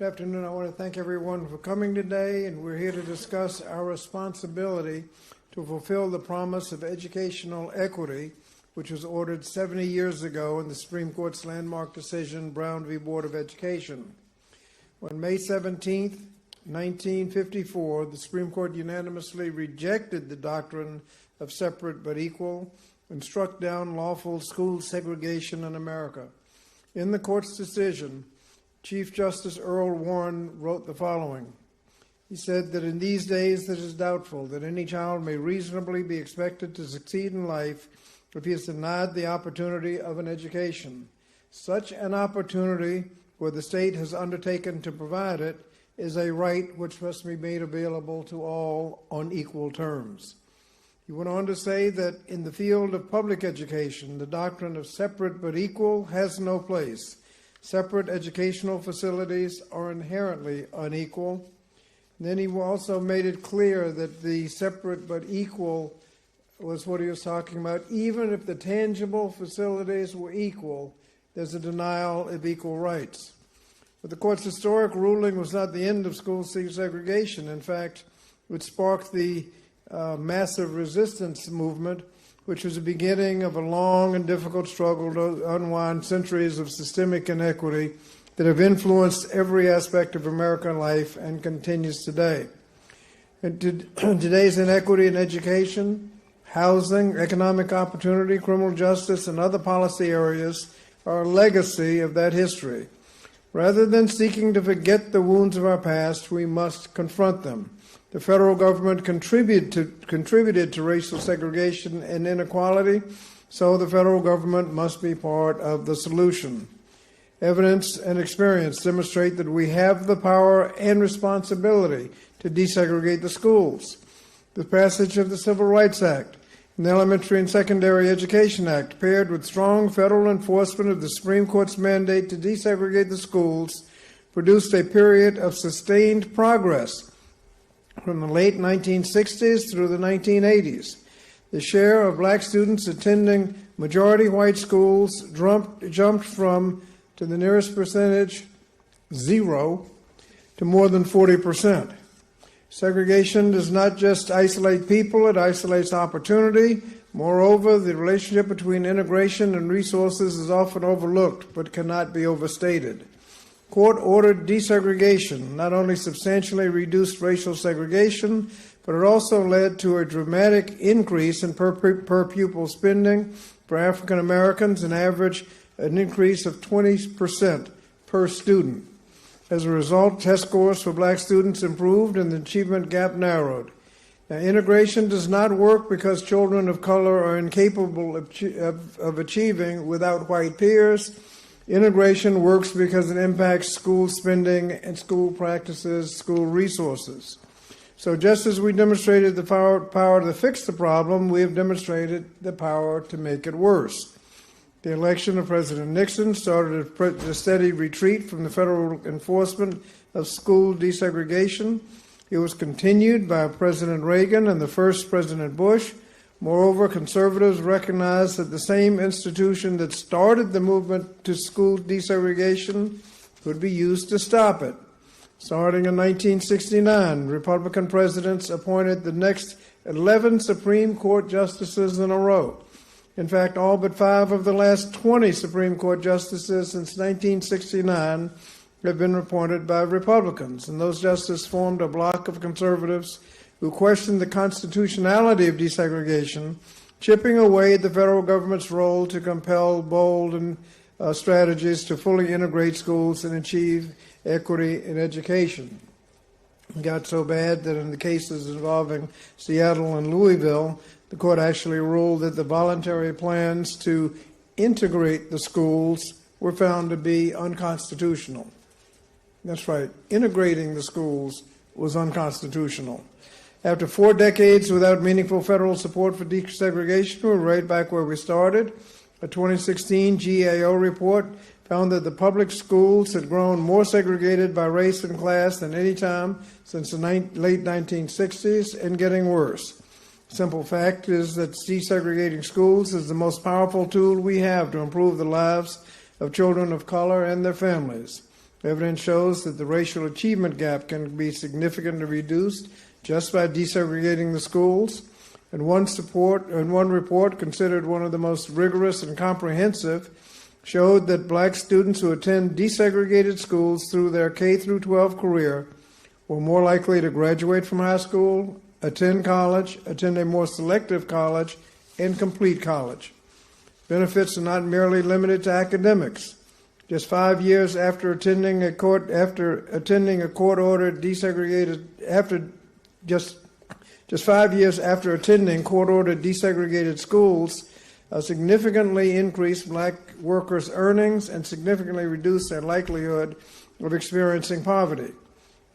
Good afternoon. I want to thank everyone for coming today, and we're here to discuss our responsibility to fulfill the promise of educational equity, which was ordered 70 years ago in the Supreme Court's landmark decision, Brown v. Board of Education. On May 17, 1954, the Supreme Court unanimously rejected the doctrine of separate but equal and struck down lawful school segregation in America. In the court's decision, Chief Justice Earl Warren wrote the following. He said that in these days it is doubtful that any child may reasonably be expected to succeed in life if he is denied the opportunity of an education. Such an opportunity, where the state has undertaken to provide it, is a right which must be made available to all on equal terms. He went on to say that in the field of public education, the doctrine of separate but equal has no place. Separate educational facilities are inherently unequal. And then he also made it clear that the separate but equal was what he was talking about. Even if the tangible facilities were equal, there's a denial of equal rights. But the court's historic ruling was not the end of school segregation. In fact, it sparked the massive resistance movement, which was the beginning of a long and difficult struggle to unwind centuries of systemic inequity that have influenced every aspect of American life and continues today. And today's inequity in education, housing, economic opportunity, criminal justice, and other policy areas are a legacy of that history. Rather than seeking to forget the wounds of our past, we must confront them. The federal government contributed to racial segregation and inequality, so the federal government must be part of the solution. Evidence and experience demonstrate that we have the power and responsibility to desegregate the schools. The passage of the Civil Rights Act and the Elementary and Secondary Education Act, paired with strong federal enforcement of the Supreme Court's mandate to desegregate the schools, produced a period of sustained progress from the late 1960s through the 1980s. The share of black students attending majority white schools jumped from, to the nearest percentage, 0, to more than 40%. Segregation does not just isolate people, it isolates opportunity. Moreover, the relationship between integration and resources is often overlooked but cannot be overstated. Court-ordered desegregation not only substantially reduced racial segregation, but it also led to a dramatic increase in per pupil spending for African Americans, an increase of 20% per student. As a result, test scores for black students improved and the achievement gap narrowed. Now, integration does not work because children of color are incapable of achieving without white peers. Integration works because it impacts school spending and school practices, school resources. So just as we demonstrated the power to fix the problem, we have demonstrated the power to make it worse. The election of President Nixon started a steady retreat from the federal enforcement of school desegregation. It was continued by President Reagan and the first President Bush. Moreover, conservatives recognized that the same institution that started the movement to school desegregation could be used to stop it. Starting in 1969, Republican presidents appointed the next 11 Supreme Court justices in a row. In fact, all but 5 of the last 20 Supreme Court justices since 1969 have been appointed by Republicans, and those justices formed a bloc of conservatives who questioned the constitutionality of desegregation, chipping away at the federal government's role to compel bold and strategies to fully integrate schools and achieve equity in education. It got so bad that in the cases involving Seattle and Louisville, the court actually ruled that the voluntary plans to integrate the schools were found to be unconstitutional. That's right, integrating the schools was unconstitutional. After 4 decades without meaningful federal support for desegregation, we're right back where we started. A 2016 GAO report found that the public schools had grown more segregated by race and class than any time since the late 1960s, and getting worse. Simple fact is that desegregating schools is the most powerful tool we have to improve the lives of children of color and their families. Evidence shows that the racial achievement gap can be significantly reduced just by desegregating the schools. And one report, considered one of the most rigorous and comprehensive, showed that black students who attend desegregated schools through their K through 12 career were more likely to graduate from high school, attend college, attend a more selective college, and complete college. Benefits are not merely limited to academics. Just 5 years after attending a court-ordered desegregated schools, significantly increased black workers' earnings and significantly reduced their likelihood of experiencing poverty.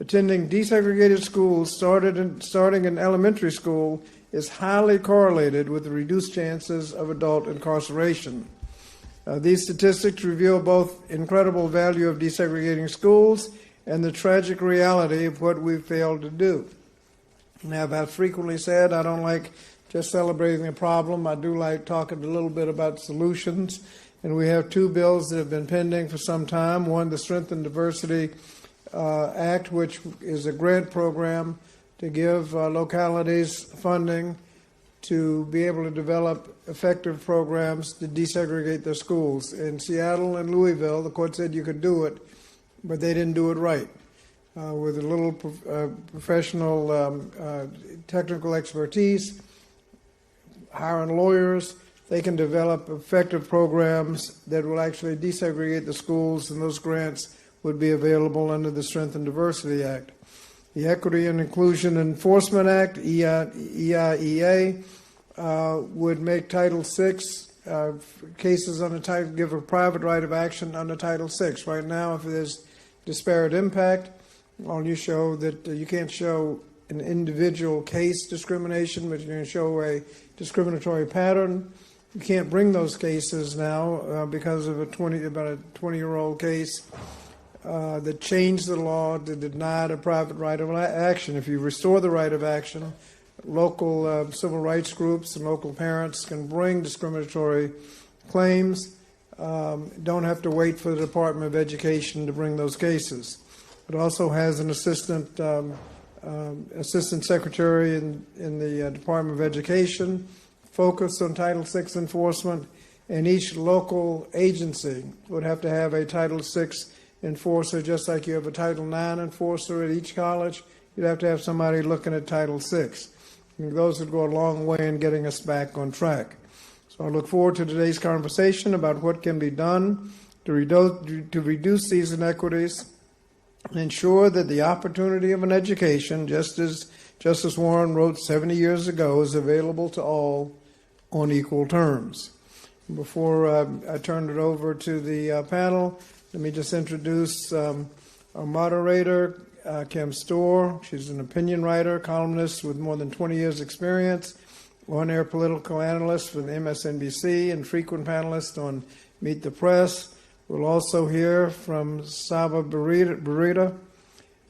Attending desegregated schools starting in elementary school is highly correlated with the reduced chances of adult incarceration. These statistics reveal both incredible value of desegregating schools and the tragic reality of what we've failed to do. Now, I've frequently said I don't like just celebrating a problem. I do like talking a little bit about solutions. And we have two bills that have been pending for some time. One, the Strength and Diversity Act, which is a grant program to give localities funding to be able to develop effective programs to desegregate their schools. In Seattle and Louisville, the court said you could do it, but they didn't do it right. With a little professional technical expertise, hiring lawyers, they can develop effective programs that will actually desegregate the schools, and those grants would be available under the Strength and Diversity Act. The Equity and Inclusion Enforcement Act, EIEA, would make Title VI cases under Title, give a private right of action under Title VI. Right now, if there's disparate impact, all you show that you can't show an individual case discrimination, but you can show a discriminatory pattern. You can't bring those cases now because of about a 20-year-old case that changed the law to deny a private right of action. If you restore the right of action, local civil rights groups and local parents can bring discriminatory claims. Don't have to wait for the Department of Education to bring those cases. It also has an assistant secretary in the Department of Education focused on Title VI enforcement, and each local agency would have to have a Title VI enforcer, just like you have a Title IX enforcer at each college. You'd have to have somebody looking at Title VI. And those would go a long way in getting us back on track. So I look forward to today's conversation about what can be done to reduce these inequities and ensure that the opportunity of an education, just as Justice Warren wrote 70 years ago, is available to all on equal terms. Before I turn it over to the panel, let me just introduce our moderator, Kim Storr. She's an opinion writer, columnist with more than 20 years' experience, on-air political analyst for the MSNBC, and frequent panelist on Meet the Press. We'll also hear from Saba Burita,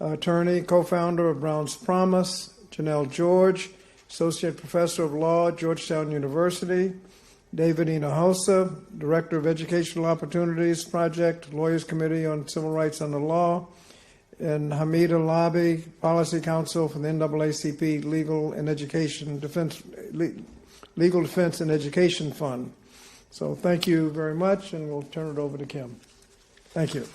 attorney, co-founder of Brown's Promise, Janelle George, associate professor of law at Georgetown University, David Hinojosa, director of Educational Opportunities Project, Lawyers Committee on Civil Rights under Law, and Hamida Labi, policy counsel for the NAACP Legal Defense and Education Fund. So thank you very much, and we'll turn it over to Kim. Thank you.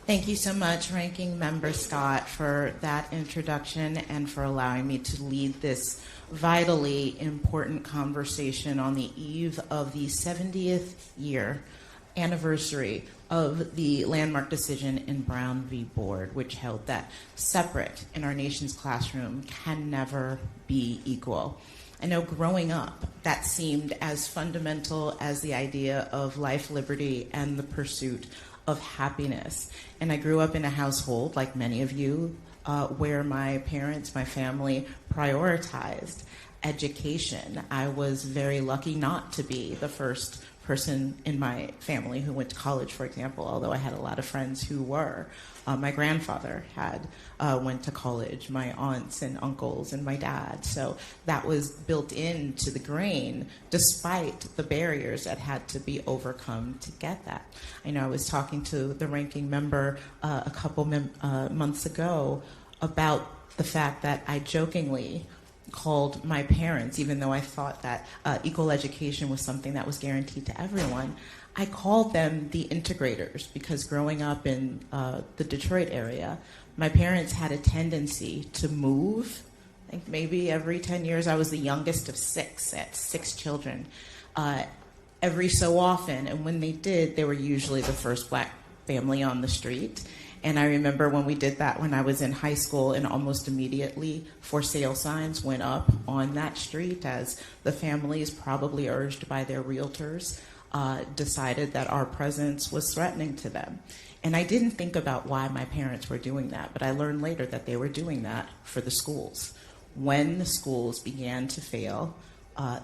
Thank you so much, Ranking Member Scott, for that introduction and for allowing me to lead this vitally important conversation on the eve of the 70th year anniversary of the landmark decision in Brown v. Board, which held that separate in our nation's classroom can never be equal. I know growing up, that seemed as fundamental as the idea of life, liberty, and the pursuit of happiness. And I grew up in a household, like many of you, where my parents, my family, prioritized education. I was very lucky not to be the first person in my family who went to college, for example, although I had a lot of friends who were. My grandfather went to college, my aunts and uncles and my dad. So that was built into the grain, despite the barriers that had to be overcome to get that. I know I was talking to the ranking member a couple months ago about the fact that I jokingly called my parents, even though I thought that equal education was something that was guaranteed to everyone, I called them the integrators because growing up in the Detroit area, my parents had a tendency to move. I think maybe every 10 years. I was the youngest of six, I had 6 children. Every so often, and when they did, they were usually the first black family on the street. And I remember when we did that when I was in high school, and almost immediately for sale signs went up on that street as the families, probably urged by their realtors, decided that our presence was threatening to them. And I didn't think about why my parents were doing that, but I learned later that they were doing that for the schools. When the schools began to fail,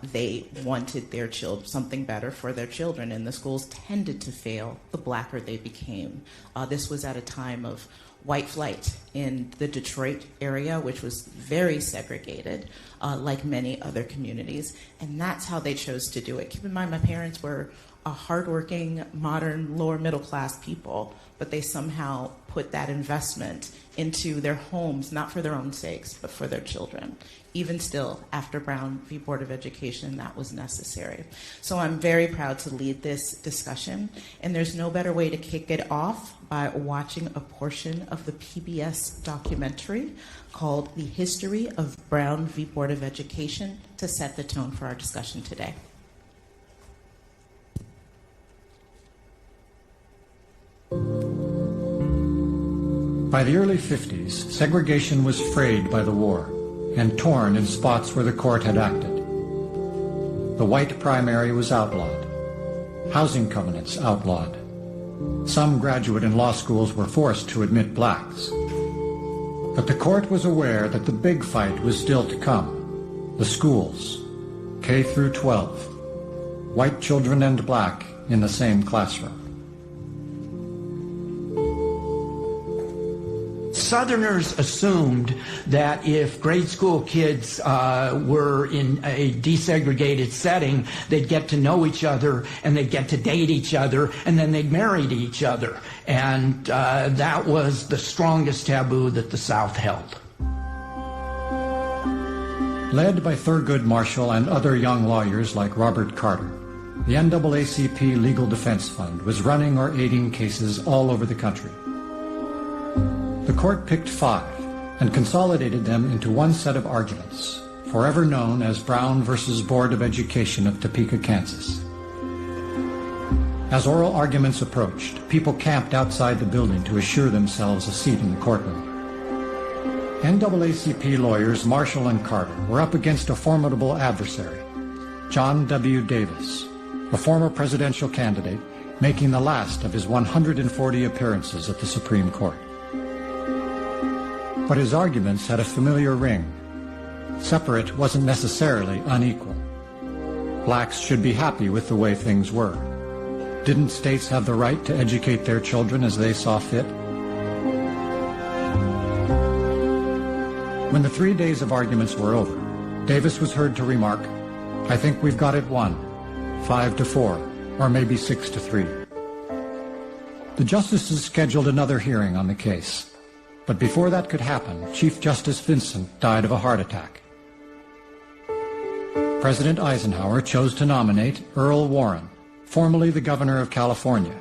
they wanted their children something better for their children, and the schools tended to fail the blacker they became. This was at a time of white flight in the Detroit area, which was very segregated, like many other communities, and that's how they chose to do it. Keep in mind, my parents were hardworking, modern, lower middle class people, but they somehow put that investment into their homes, not for their own sakes, but for their children. Even still, after Brown v. Board of Education, that was necessary. So I'm very proud to lead this discussion, and there's no better way to kick it off by watching a portion of the PBS documentary called The History of Brown v. Board of Education to set the tone for our discussion today. By the early 50s, segregation was frayed by the war and torn in spots where the court had acted. The white primary was outlawed. Housing covenants outlawed. Some graduate and law schools were forced to admit blacks. But the court was aware that the big fight was still to come. The schools, K through 12, white children and black in the same classroom. Southerners assumed that if grade school kids were in a desegregated setting, they'd get to know each other and they'd get to date each other and then they'd marry each other. And that was the strongest taboo that the South held. Led by Thurgood Marshall and other young lawyers like Robert Carter, the NAACP Legal Defense Fund was running or aiding cases all over the country. The court picked 5 and consolidated them into one set of arguments, forever known as Brown versus Board of Education of Topeka, Kansas. As oral arguments approached, people camped outside the building to assure themselves a seat in the courtroom. NAACP lawyers Marshall and Carter were up against a formidable adversary, John W. Davis, a former presidential candidate making the last of his 140 appearances at the Supreme Court. But his arguments had a familiar ring. Separate wasn't necessarily unequal. Blacks should be happy with the way things were. Didn't states have the right to educate their children as they saw fit? When the 3 days of arguments were over, Davis was heard to remark, "I think we've got it won, 5-4, or maybe 6-3. The justices scheduled another hearing on the case. But before that could happen, Chief Justice Vincent died of a heart attack. President Eisenhower chose to nominate Earl Warren, formerly the governor of California.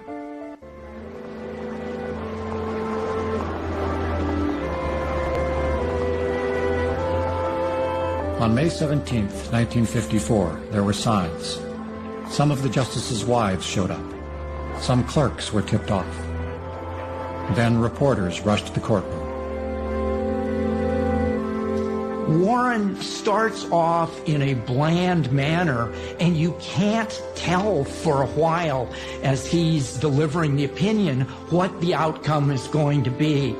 On May 17, 1954, there were signs. Some of the justices' wives showed up. Some clerks were tipped off. Then reporters rushed the courtroom. Warren starts off in a bland manner, and you can't tell for a while as he's delivering the opinion what the outcome is going to be.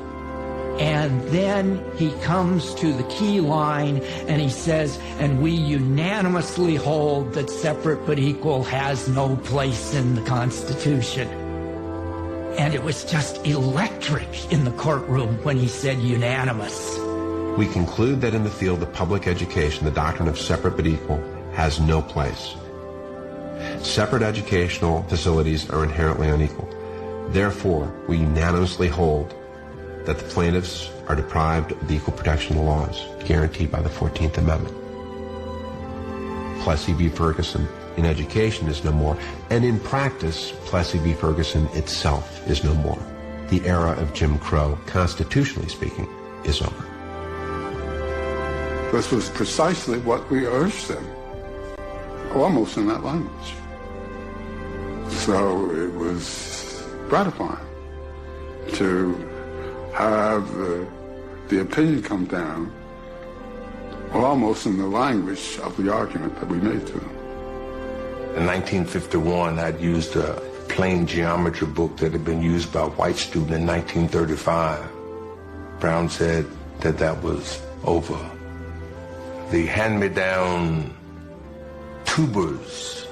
And then he comes to the key line and he says, and we unanimously hold that separate but equal has no place in the Constitution. And it was just electric in the courtroom when he said unanimous. We conclude that in the field of public education, the doctrine of separate but equal has no place. Separate educational facilities are inherently unequal. Therefore, we unanimously hold that the plaintiffs are deprived of the equal protection laws guaranteed by the 14th Amendment. Plessy v. Ferguson in education is no more, and in practice, Plessy v. Ferguson itself is no more. The era of Jim Crow, constitutionally speaking, is over. This was precisely what we urged them, almost in that language. So it was gratifying to have the opinion come down almost in the language of the argument that we made to them. In 1951, I'd used a plain geometry book that had been used by a white student in 1935. Brown said that that was over. The hand-me-down tubas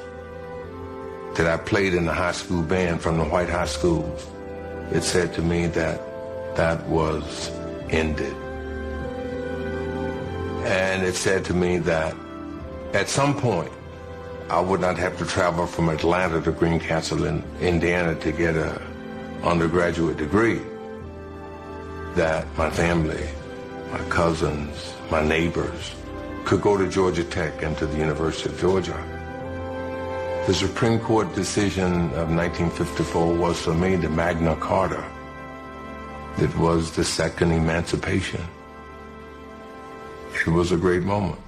that I played in the high school band from the white high schools, it said to me that that was ended. And it said to me that at some point, I would not have to travel from Atlanta to Greencastle in Indiana to get an undergraduate degree. That my family, my cousins, my neighbors could go to Georgia Tech and to the University of Georgia. The Supreme Court decision of 1954 was for me the Magna Carta. It was the second emancipation. It was a great moment.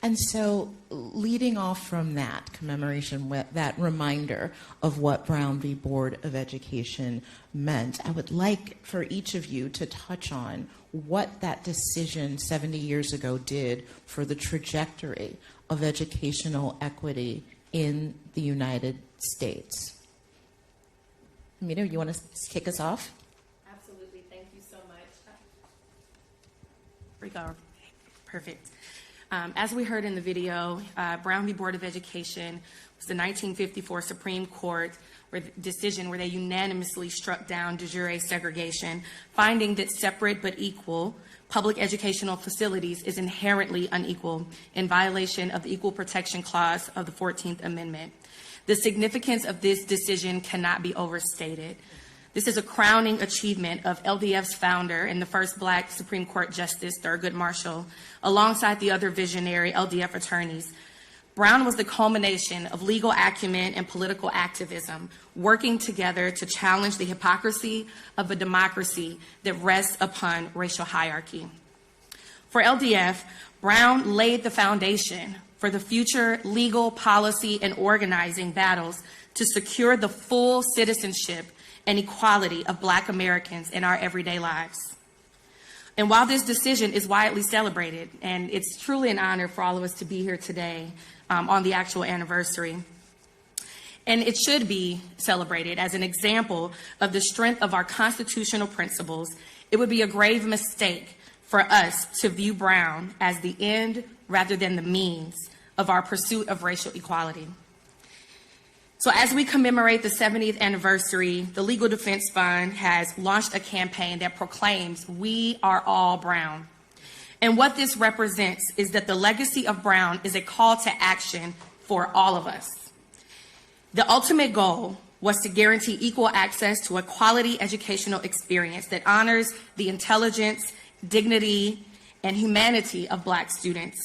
And so, leading off from that commemoration, that reminder of what Brown v. Board of Education meant, I would like for each of you to touch on what that decision 70 years ago did for the trajectory of educational equity in the United States. Amita, you want to kick us off? Absolutely. Thank you so much. Here we go. Perfect. As we heard in the video, Brown v. Board of Education was the 1954 Supreme Court decision where they unanimously struck down de jure segregation, finding that separate but equal public educational facilities is inherently unequal in violation of the Equal Protection Clause of the 14th Amendment. The significance of this decision cannot be overstated. This is a crowning achievement of LDF's founder and the first Black Supreme Court Justice, Thurgood Marshall, alongside the other visionary LDF attorneys. Brown was the culmination of legal acumen and political activism, working together to challenge the hypocrisy of a democracy that rests upon racial hierarchy. For LDF, Brown laid the foundation for the future legal, policy, and organizing battles to secure the full citizenship and equality of Black Americans in our everyday lives. And while this decision is widely celebrated, and it's truly an honor for all of us to be here today on the actual anniversary, and it should be celebrated as an example of the strength of our constitutional principles, it would be a grave mistake for us to view Brown as the end rather than the means of our pursuit of racial equality. So as we commemorate the 70th anniversary, the Legal Defense Fund has launched a campaign that proclaims we are all Brown. And what this represents is that the legacy of Brown is a call to action for all of us. The ultimate goal was to guarantee equal access to a quality educational experience that honors the intelligence, dignity, and humanity of Black students.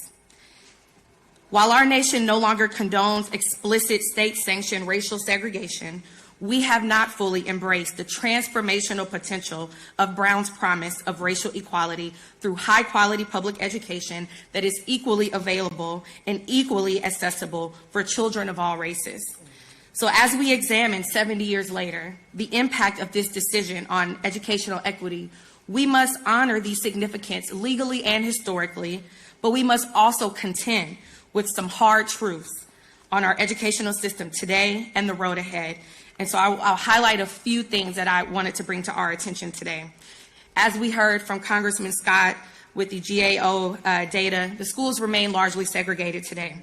While our nation no longer condones explicit state-sanctioned racial segregation, we have not fully embraced the transformational potential of Brown's promise of racial equality through high-quality public education that is equally available and equally accessible for children of all races. So as we examine 70 years later, the impact of this decision on educational equity, we must honor the significance legally and historically, but we must also contend with some hard truths on our educational system today and the road ahead, And so I'll highlight a few things that I wanted to bring to our attention today. As we heard from Congressman Scott with the GAO data, the schools remain largely segregated today.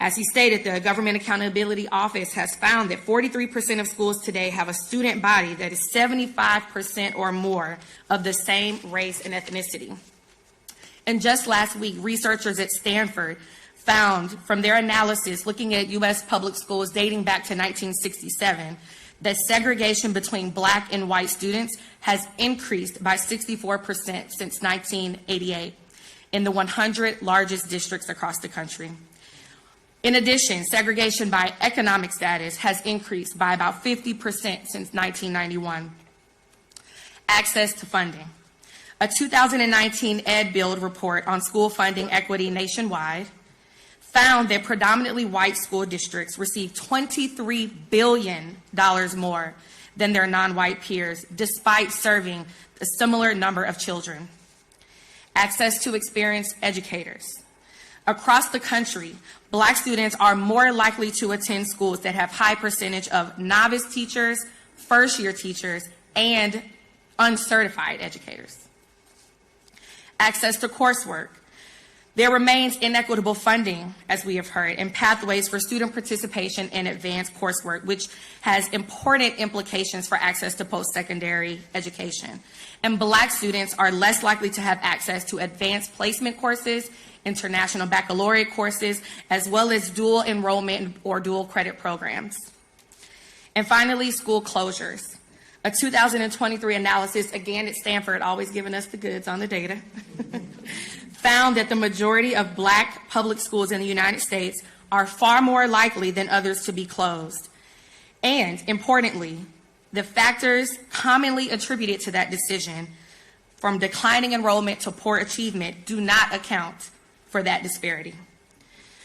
As he stated, the Government Accountability Office has found that 43% of schools today have a student body that is 75% or more of the same race and ethnicity. And just last week, researchers at Stanford found from their analysis looking at U.S. public schools dating back to 1967 that segregation between Black and white students has increased by 64% since 1988 in the 100 largest districts across the country. In addition, segregation by economic status has increased by about 50% since 1991. Access to funding. A 2019 EdBuild report on school funding equity nationwide found that predominantly white school districts receive $23 billion more than their non-white peers, despite serving a similar number of children. Access to experienced educators. Across the country, Black students are more likely to attend schools that have high percentage of novice teachers, first-year teachers, and uncertified educators. Access to coursework. There remains inequitable funding, as we have heard, and pathways for student participation in advanced coursework, which has important implications for access to post-secondary education. And Black students are less likely to have access to advanced placement courses, international baccalaureate courses, as well as dual enrollment or dual credit programs. And finally, school closures. A 2023 analysis, again at Stanford, always giving us the goods on the data, found that the majority of Black public schools in the United States are far more likely than others to be closed. And importantly, the factors commonly attributed to that decision, from declining enrollment to poor achievement, do not account for that disparity.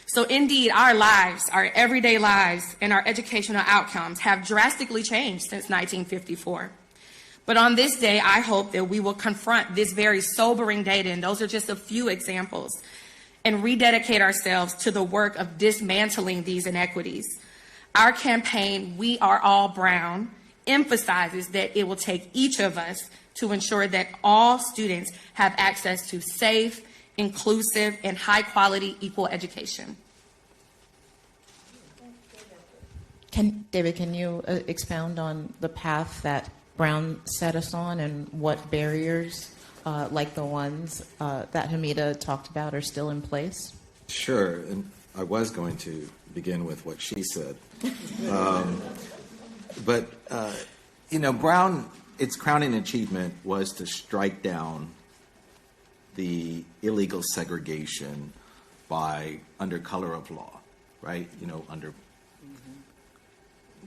So indeed, our lives, our everyday lives, and our educational outcomes have drastically changed since 1954. But on this day, I hope that we will confront this very sobering data, and those are just a few examples, and rededicate ourselves to the work of dismantling these inequities. Our campaign, We Are All Brown, emphasizes that it will take each of us to ensure that all students have access to safe, inclusive, and high-quality equal education. David, can you expound on the path that Brown set us on and what barriers, like the ones that Hamida talked about, are still in place? Sure, and I was going to begin with what she said. But Brown, its crowning achievement was to strike down the illegal segregation under color of law, right? Under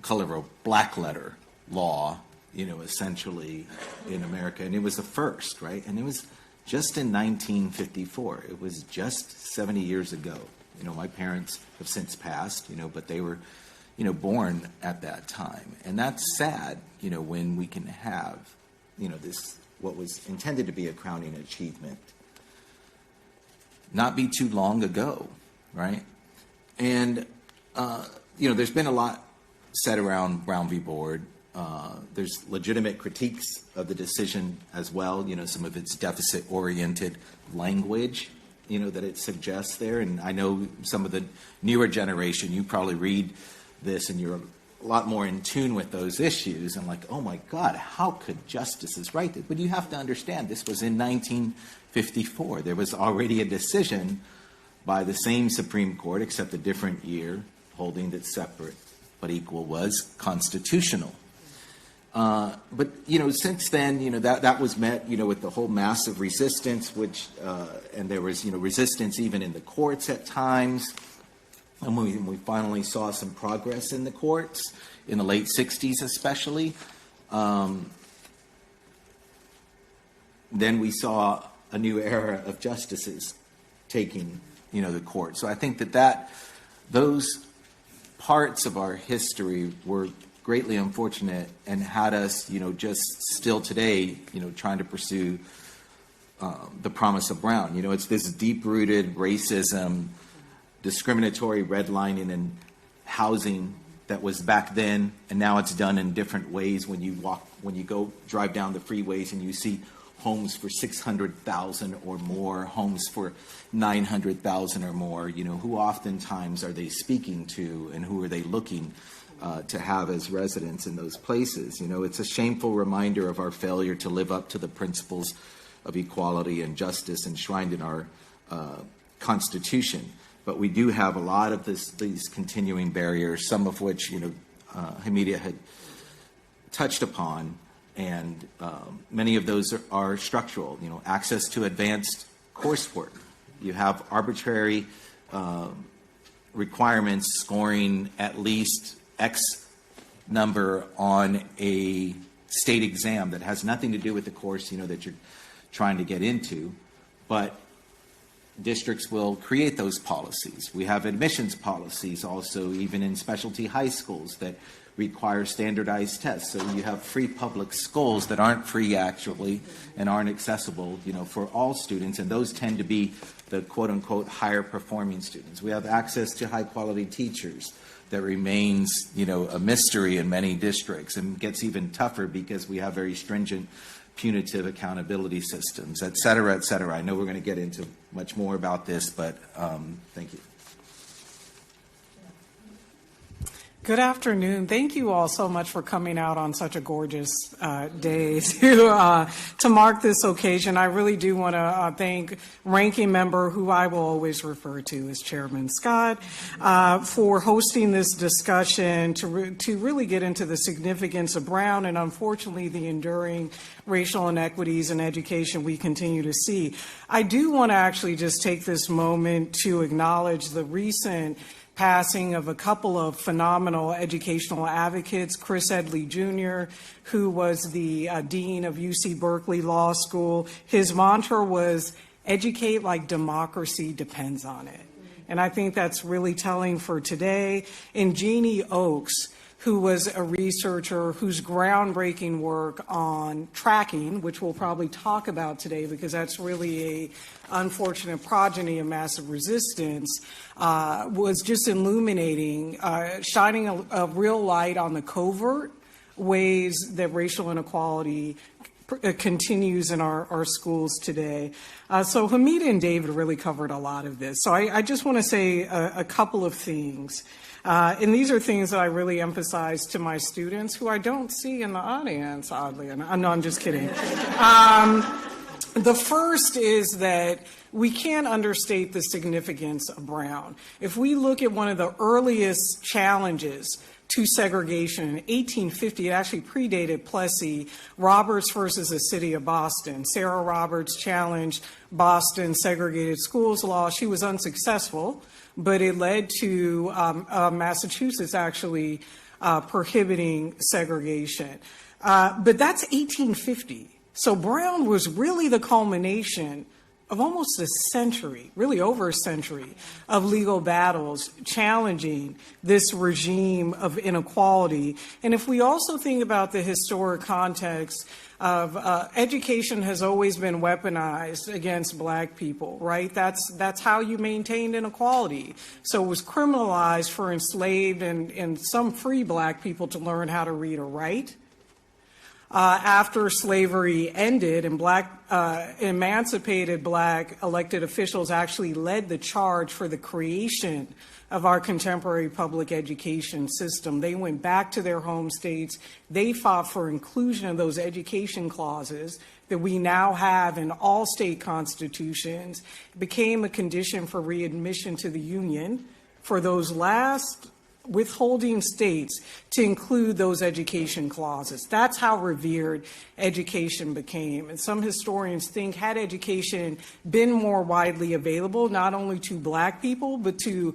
color of black letter law, essentially in America. And it was the first, right? And it was just in 1954. It was just 70 years ago. My parents have since passed, but they were, born at that time. And that's sad, when we can have, this, what was intended to be a crowning achievement, not be too long ago, right? And, there's been a lot said around Brown v. Board. There's legitimate critiques of the decision as well, some of its deficit-oriented language, that it suggests there. And I know some of the newer generation, you probably read this and you're a lot more in tune with those issues and like, oh my God, how could justices write this? But you have to understand, this was in 1954. There was already a decision by the same Supreme Court, except a different year, holding that separate but equal was constitutional. But since then, that was met, with the whole massive resistance, which and there was, resistance even in the courts at times. And we finally saw some progress in the courts in the late 60s, especially. Then we saw a new era of justices taking, the court. So I think that those parts of our history were greatly unfortunate and had us, just still today, trying to pursue the promise of Brown. It's this deep-rooted racism, discriminatory redlining in housing that was back then, and now it's done in different ways. When you drive down the freeways and you see homes for 600,000 or more, homes for 900,000 or more, who oftentimes are they speaking to, and who are they looking to have as residents in those places? It's a shameful reminder of our failure to live up to the principles of equality and justice enshrined in our Constitution. But we do have a lot of these continuing barriers, some of which Hamida had touched upon, and many of those are structural. Access to advanced coursework. You have arbitrary requirements scoring at least X number on a state exam that has nothing to do with the course that you're trying to get into, but districts will create those policies. We have admissions policies also, even in specialty high schools, that require standardized tests. So you have free public schools that aren't free actually and aren't accessible, for all students, and those tend to be the quote-unquote higher performing students. We have access to high quality teachers that remains, a mystery in many districts, and gets even tougher because we have very stringent punitive accountability systems, et cetera, et cetera. I know we're going to get into much more about this, but thank you. Good afternoon. Thank you all so much for coming out on such a gorgeous day to mark this occasion. I really do want to thank Ranking Member, who I will always refer to as Chairman Scott, for hosting this discussion to really get into the significance of Brown and, unfortunately, the enduring racial inequities in education we continue to see. I do want to actually just take this moment to acknowledge the recent passing of a couple of phenomenal educational advocates, Chris Edley Jr., who was the dean of UC Berkeley Law School. His mantra was, educate like democracy depends on it. And I think that's really telling for today. And Jeannie Oakes, who was a researcher whose groundbreaking work on tracking, which we'll probably talk about today because that's really a unfortunate progeny of massive resistance, was just illuminating, shining a real light on the covert ways that racial inequality continues in our schools today. So Hamida and David really covered a lot of this. So I just want to say a couple of things. And these are things that I really emphasize to my students, who I don't see in the audience, oddly enough. No, I'm just kidding. The first is that we can't understate the significance of Brown. If we look at one of the earliest challenges to segregation in 1850, it actually predated Plessy, Roberts versus the city of Boston. Sarah Roberts challenged Boston's segregated schools law. She was unsuccessful, but it led to Massachusetts actually prohibiting segregation. But that's 1850. So Brown was really the culmination of almost a century, really over a century, of legal battles challenging this regime of inequality. And if we also think about the historic context of education has always been weaponized against Black people, right? That's how you maintained inequality. So it was criminalized for enslaved and some free Black people to learn how to read or write. After slavery ended and emancipated Black elected officials actually led the charge for the creation of our contemporary public education system. They went back to their home states. They fought for inclusion of those education clauses that we now have in all state constitutions. It became a condition for readmission to the Union for those last withholding states to include those education clauses. That's how revered education became. And some historians think had education been more widely available, not only to Black people, but to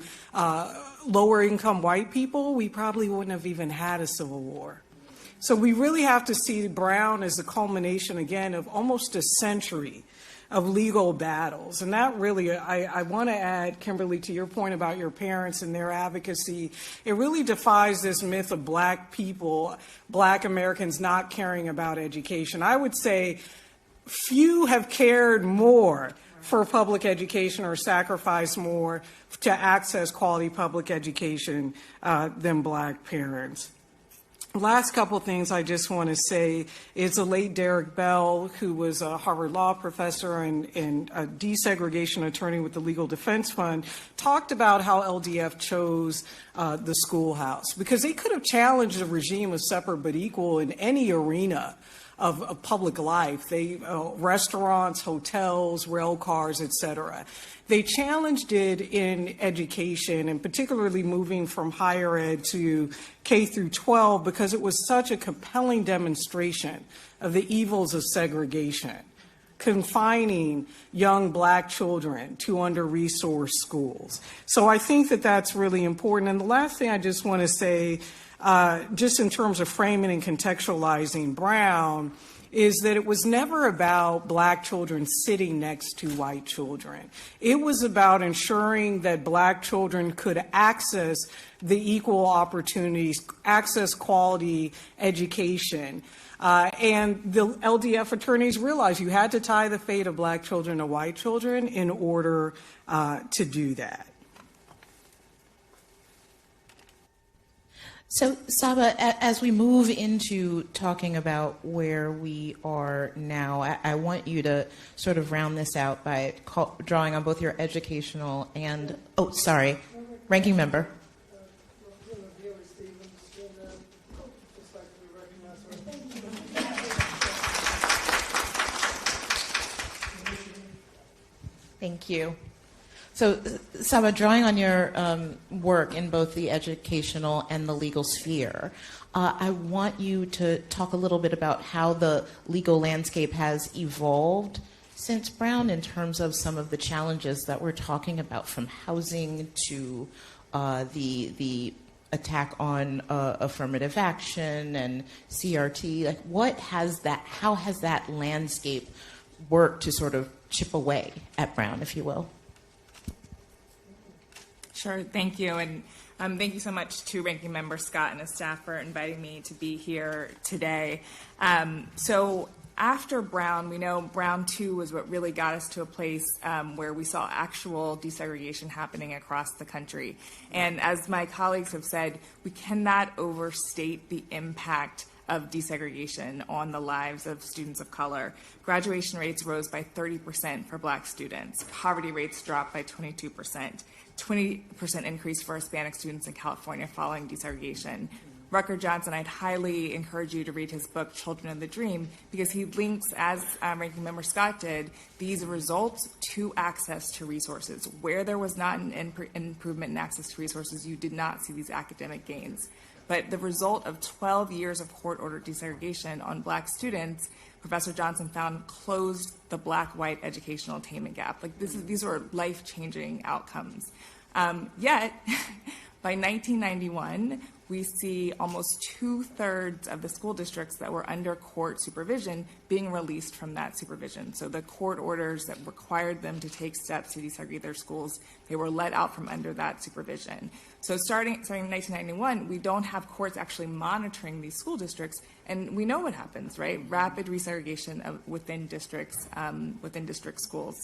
lower income white people, we probably wouldn't have even had a civil war. So we really have to see Brown as the culmination, again, of almost a century of legal battles. And that really, I want to add, Kimberly, to your point about your parents and their advocacy, it really defies this myth of Black people, Black Americans not caring about education. I would say few have cared more for public education or sacrifice more to access quality public education than Black parents. Last couple things I just want to say is the late Derek Bell, who was a Harvard Law professor and a desegregation attorney with the Legal Defense Fund, talked about how LDF chose the schoolhouse because they could have challenged the regime of separate but equal in any arena of public life. Restaurants, hotels, rail cars, et cetera. They challenged it in education, and particularly moving from higher ed to K through 12, because it was such a compelling demonstration of the evils of segregation, confining young Black children to under-resourced schools. So I think that that's really important. And the last thing I just want to say, just in terms of framing and contextualizing Brown, is that it was never about Black children sitting next to white children. It was about ensuring that Black children could access the equal opportunities, access quality education. And the LDF attorneys realized you had to tie the fate of Black children to white children in order to do that. So, Saba, as we move into talking about where we are now, I want you to sort of round this out by drawing on both your educational and, ranking member. Thank you. So, Saba, drawing on your work in both the educational and the legal sphere, I want you to talk a little bit about how the legal landscape has evolved since Brown in terms of some of the challenges that we're talking about, from housing to the attack on affirmative action and CRT. Like, how has that landscape worked to sort of chip away at Brown, if you will? Sure, thank you. And thank you so much to Ranking Member Scott and his staff for inviting me to be here today. So after Brown, we know Brown 2 was what really got us to a place where we saw actual desegregation happening across the country. And as my colleagues have said, we cannot overstate the impact of desegregation on the lives of students of color. Graduation rates rose by 30% for Black students. Poverty rates dropped by 22%. 20% increase for Hispanic students in California following desegregation. Rucker Johnson, I'd highly encourage you to read his book, Children of the Dream, because he links, as Ranking Member Scott did, these results to access to resources. Where there was not an improvement in access to resources, you did not see these academic gains. But the result of 12 years of court-ordered desegregation on Black students, Professor Johnson found, closed the Black-white educational attainment gap. Like, these are life-changing outcomes. Yet, by 1991, we see almost 2/3 of the school districts that were under court supervision being released from that supervision. So the court orders that required them to take steps to desegregate their schools, they were let out from under that supervision. So starting in 1991, we don't have courts actually monitoring these school districts, and we know what happens, right? Rapid resegregation within districts, within district schools.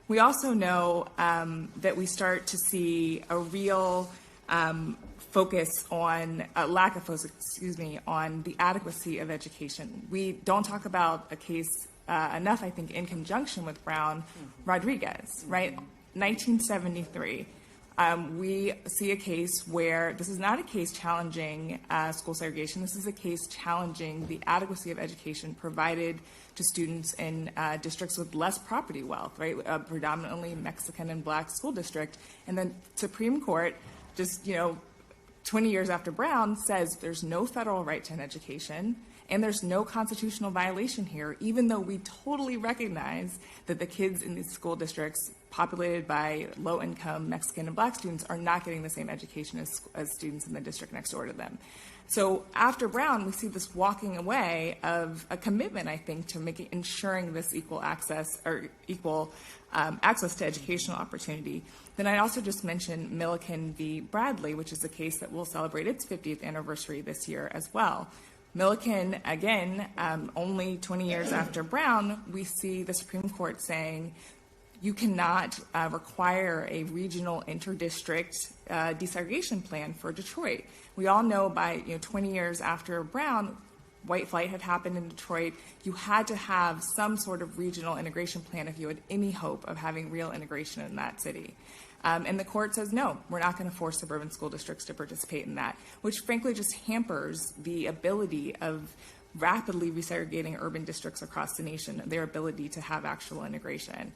We also know that we start to see a real focus on lack of focus, on the adequacy of education. We don't talk about a case enough, I think, in conjunction with Brown Rodriguez, right? 1973. We see a case where this is not a case challenging school segregation. This is a case challenging the adequacy of education provided to students in districts with less property wealth, right? A predominantly Mexican and Black school district. And then Supreme Court, just 20 years after Brown, says there's no federal right to an education and there's no constitutional violation here, even though we totally recognize that the kids in these school districts populated by low-income Mexican and Black students are not getting the same education as students in the district next door to them. So after Brown, we see this walking away of a commitment, I think, to ensuring this equal access to educational opportunity. Then I also just mentioned Milliken v. Bradley, which is a case that will celebrate its 50th anniversary this year as well. Milliken, again, only 20 years after Brown, we see the Supreme Court saying you cannot require a regional interdistrict desegregation plan for Detroit. We all know by 20 years after Brown, white flight had happened in Detroit. You had to have some sort of regional integration plan if you had any hope of having real integration in that city. And the court says, no, we're not going to force suburban school districts to participate in that, which frankly just hampers the ability of rapidly resegregating urban districts across the nation, their ability to have actual integration.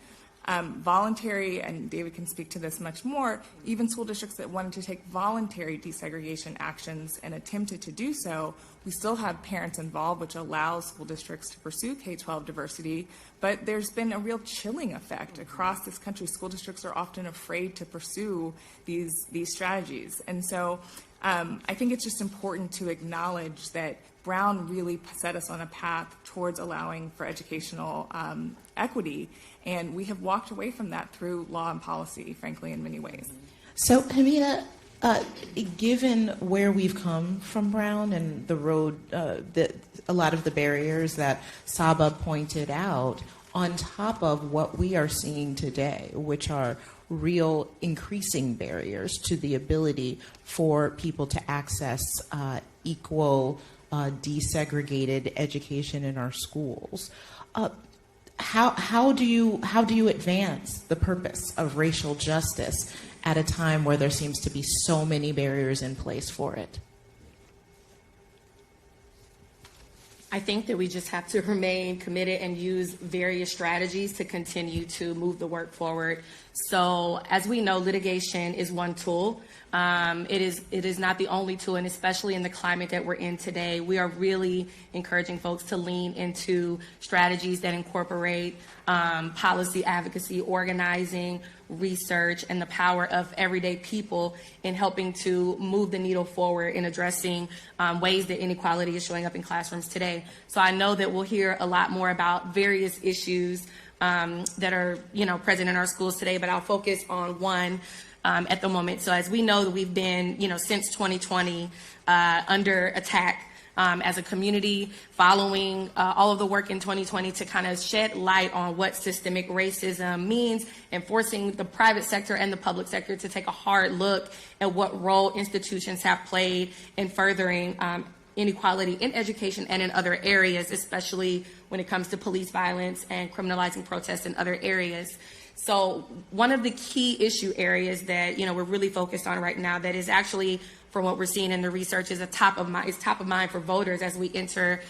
Voluntary, and David can speak to this much more, even school districts that wanted to take voluntary desegregation actions and attempted to do so, we still have parents involved, which allows school districts to pursue K-12 diversity, but there's been a real chilling effect across this country. School districts are often afraid to pursue these strategies. And so I think it's just important to acknowledge that Brown really set us on a path towards allowing for educational equity, and we have walked away from that through law and policy, frankly, in many ways. So, Hamida, given where we've come from Brown and the road, a lot of the barriers that Saba pointed out, on top of what we are seeing today, which are real increasing barriers to the ability for people to access equal desegregated education in our schools, how do you advance the purpose of racial justice at a time where there seems to be so many barriers in place for it? I think that we just have to remain committed and use various strategies to continue to move the work forward. So as we know, litigation is one tool. It is not the only tool, and especially in the climate that we're in today, we are really encouraging folks to lean into strategies that incorporate policy advocacy, organizing, research, and the power of everyday people in helping to move the needle forward in addressing ways that inequality is showing up in classrooms today. So I know that we'll hear a lot more about various issues that are present in our schools today, but I'll focus on one at the moment. So as we know, that we've been since 2020 under attack as a community, following all of the work in 2020 to kind of shed light on what systemic racism means, and forcing the private sector and the public sector to take a hard look at what role institutions have played in furthering inequality in education and in other areas, especially when it comes to police violence and criminalizing protests in other areas. So one of the key issue areas that we're really focused on right now, that is actually, from what we're seeing in the research, is top of mind for voters as we enter,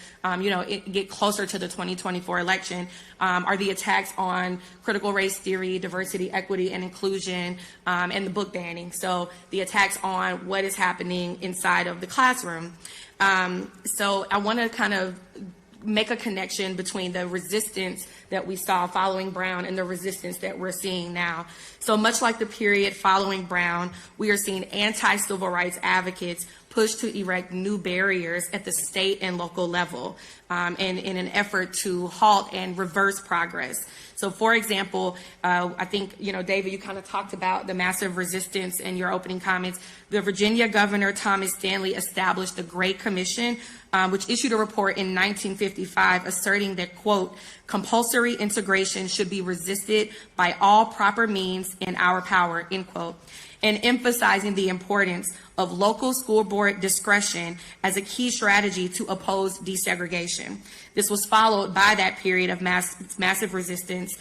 get closer to the 2024 election, are the attacks on critical race theory, diversity, equity, and inclusion, and the book banning. So the attacks on what is happening inside of the classroom. So I want to kind of make a connection between the resistance that we saw following Brown and the resistance that we're seeing now. So much like the period following Brown, we are seeing anti-civil rights advocates push to erect new barriers at the state and local level in an effort to halt and reverse progress. So, for example, I think, David, you kind of talked about the massive resistance in your opening comments. The Virginia Governor Thomas Stanley established the Great Commission, which issued a report in 1955 asserting that, quote, compulsory integration should be resisted by all proper means in our power, end quote, and emphasizing the importance of local school board discretion as a key strategy to oppose desegregation. This was followed by that period of massive resistance,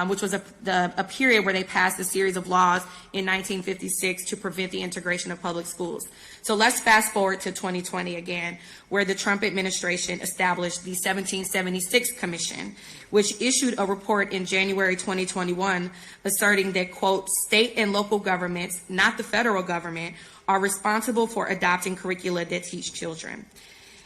which was a period where they passed a series of laws in 1956 to prevent the integration of public schools. So let's fast forward to 2020 again, where the Trump administration established the 1776 Commission, which issued a report in January 2021 asserting that, quote, state and local governments, not the federal government, are responsible for adopting curricula that teach children.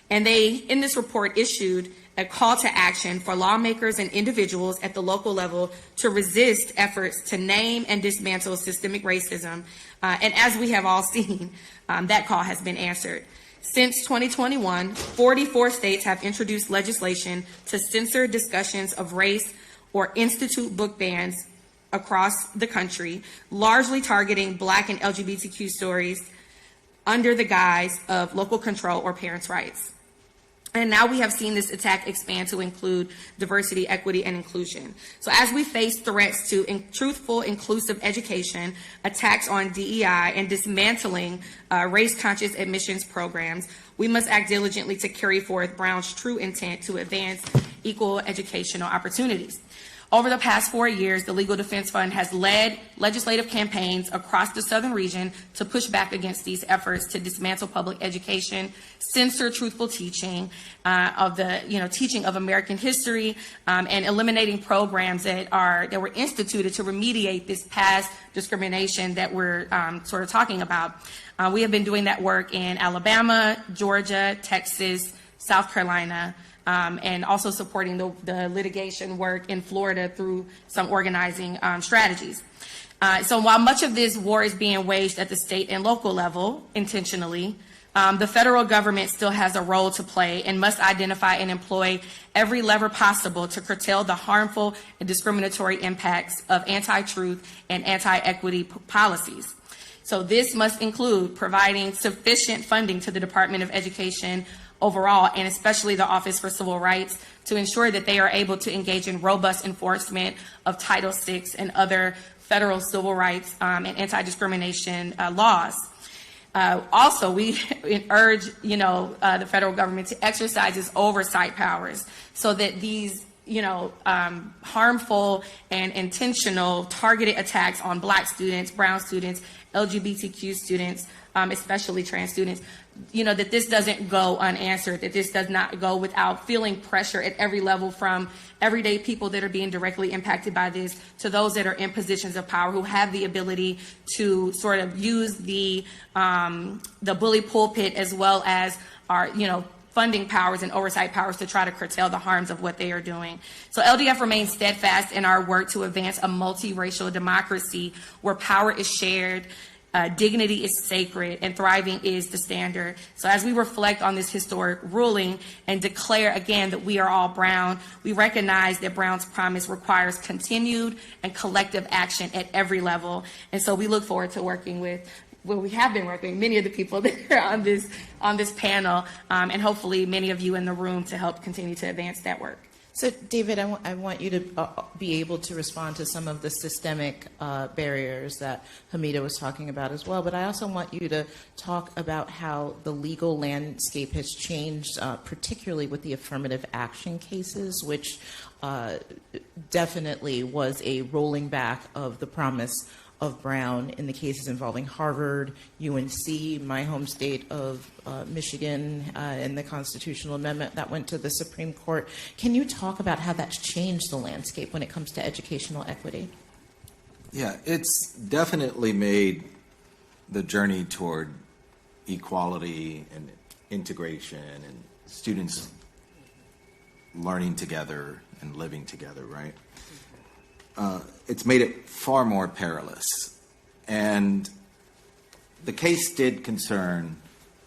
And they, in this report, issued a call to action for lawmakers and individuals at the local level to resist efforts to name and dismantle systemic racism. And as we have all seen, that call has been answered. Since 2021, 44 states have introduced legislation to censor discussions of race or institute book bans across the country, largely targeting Black and LGBTQ stories under the guise of local control or parents' rights. And now we have seen this attack expand to include diversity, equity, and inclusion. So as we face threats to truthful, inclusive education, attacks on DEI, and dismantling race-conscious admissions programs, we must act diligently to carry forth Brown's true intent to advance equal educational opportunities. Over the past 4 years, the Legal Defense Fund has led legislative campaigns across the Southern region to push back against these efforts to dismantle public education, censor truthful teaching of the teaching of American history, and eliminating programs that were instituted to remediate this past discrimination that we're sort of talking about. We have been doing that work in Alabama, Georgia, Texas, South Carolina, and also supporting the litigation work in Florida through some organizing strategies. So while much of this war is being waged at the state and local level intentionally, the federal government still has a role to play and must identify and employ every lever possible to curtail the harmful and discriminatory impacts of anti-truth and anti-equity policies. So this must include providing sufficient funding to the Department of Education overall, and especially the Office for Civil Rights, to ensure that they are able to engage in robust enforcement of Title VI and other federal civil rights and anti-discrimination laws. Also, we urge, the federal government to exercise its oversight powers so that these, harmful and intentional targeted attacks on Black students, brown students, LGBTQ students, especially trans students, that this doesn't go unanswered, that this does not go without feeling pressure at every level, from everyday people that are being directly impacted by this to those that are in positions of power who have the ability to sort of use the bully pulpit as well as our, funding powers and oversight powers to try to curtail the harms of what they are doing. So LDF remains steadfast in our work to advance a multiracial democracy where power is shared, dignity is sacred, and thriving is the standard. So as we reflect on this historic ruling and declare again that we are all Brown, we recognize that Brown's promise requires continued and collective action at every level. And so we look forward to working with, we have been working, many of the people that are on this panel, and hopefully many of you in the room to help continue to advance that work. So, David, I want you to be able to respond to some of the systemic barriers that Hamida was talking about as well, but I also want you to talk about how the legal landscape has changed, particularly with the affirmative action cases, which definitely was a rolling back of the promise of Brown in the cases involving Harvard, UNC, my home state of Michigan, and the constitutional amendment that went to the Supreme Court. Can you talk about how that's changed the landscape when it comes to educational equity? Yeah, it's definitely made the journey toward equality and integration and students learning together and living together, right? It's made it far more perilous. And the case did concern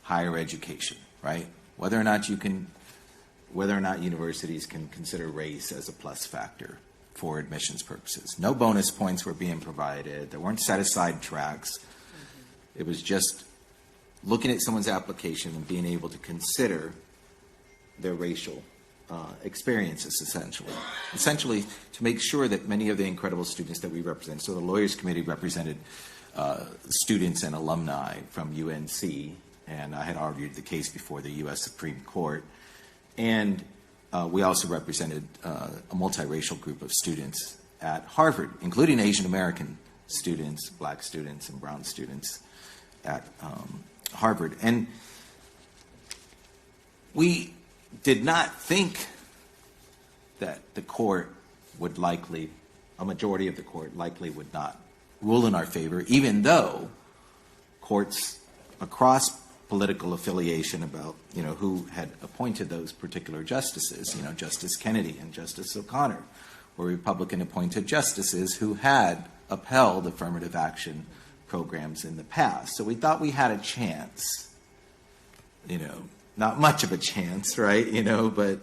higher education, right? Whether or not universities can consider race as a plus factor for admissions purposes. No bonus points were being provided. There weren't set-aside tracks. It was just looking at someone's application and being able to consider their racial experiences, essentially to make sure that many of the incredible students that we represent. So the Lawyers Committee represented students and alumni from UNC, and I had argued the case before the U.S. Supreme Court. And we also represented a multiracial group of students at Harvard, including Asian American students, Black students, and brown students at Harvard. And we did not think that the court would likely, a majority of the court likely would not rule in our favor, even though courts across political affiliation about, who had appointed those particular justices, Justice Kennedy and Justice O'Connor were Republican appointed justices who had upheld affirmative action programs in the past. So we thought we had a chance, not much of a chance, right? But